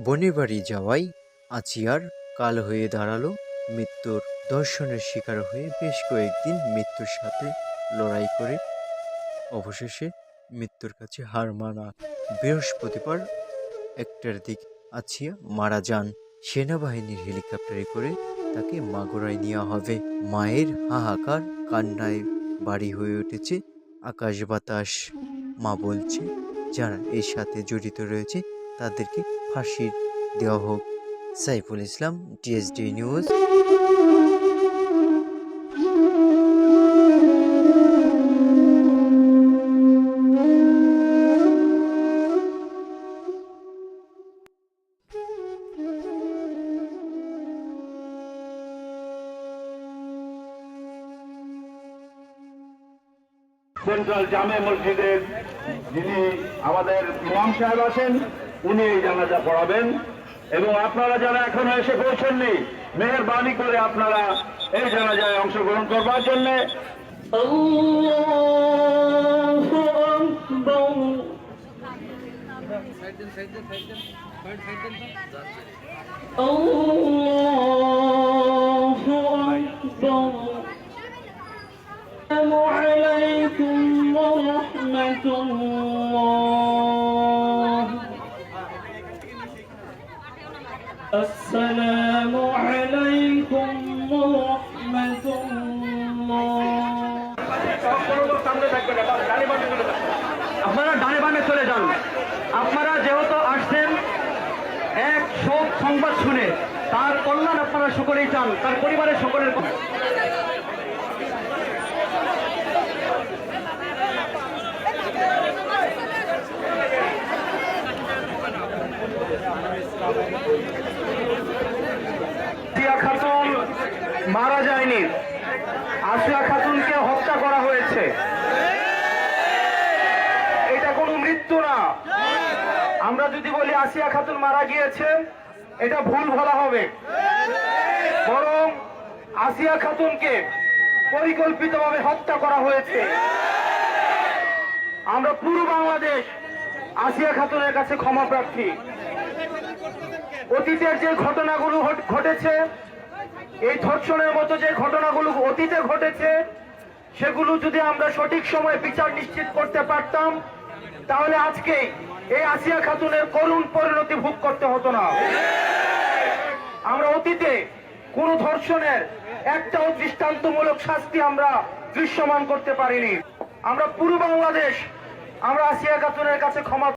বোনের বাড়ি যাওয়াই আচিয়ার কাল হয়ে দাঁড়ালো মৃত্যুর দর্শনের শিকার হয়ে বেশ কয়েকদিন মৃত্যুর সাথে লড়াই করে অবশেষে মৃত্যুর কাছে হার মানা বৃহস্পতিবার 1টার দিক আছিয়া মারা যান। সেনাবাহিনীর হেলিকপ্টারে করে তাকে মাগুরায় নেওয়া হবে। মায়ের হাহাকার কান্নায় বাড়ি হয়ে উঠেছে আকাশ বাতাস। মা বলছে যারা এর সাথে জড়িত রয়েছে তাদেরকে ফাঁসি দেওয়া হোক। Saiful Islam, TSD news. Central জামে মসজিদের যিনি আমাদের ইমাম সাহেব আছেন উনি এই জানাজা পড়াবেন এবং আপনারা যারা এখনো এসে পৌঁছননি মেহেরবানি করে আপনারা এই জানাজায় অংশগ্রহণ করবার জন্য السلام عليكم ورحمة الله. السلام عليكم ورحمة الله. আপনারা ডানে বামে চলে যান। আপনারা যেহেতু আসছেন এক শোক সংবাদ শুনে, তার কল্যাণ আপনারা সকলেই চান, তার পরিবারের সকলের আসিয়া খাতুন মারা যায়নি, আসিয়া খাতুনকে হত্যা করা হয়েছে। এটা কোনো মৃত্যু না। আমরা যদি বলি আসিয়া খাতুন মারা গিয়েছে এটা ভুল বলা হবে, বরং আসিয়া খাতুনকে পরিকল্পিতভাবে হত্যা করা হয়েছে। আমরা পুরো বাংলাদেশ আসিয়া খাতুনের কাছে ক্ষমা প্রার্থী। অতীতের যে ঘটনাগুলো ঘটেছে, এই ধর্ষণের মতো যে ঘটনাগুলো অতীতে ঘটেছে, সেগুলো যদি আমরা সঠিক সময়ে বিচার নিশ্চিত করতে পারতাম তাহলে আজকে এই আসিয়া খাতুনের করুণ পরিণতি ভোগ করতে হতো না। আমরা অতীতে কোন ধর্ষণের একটাও দৃষ্টান্তমূলক শাস্তি আমরা দৃশ্যমান করতে পারিনি। আমরা পুরো বাংলাদেশ আমরা আসিয়া খাতুনের কাছে ক্ষমা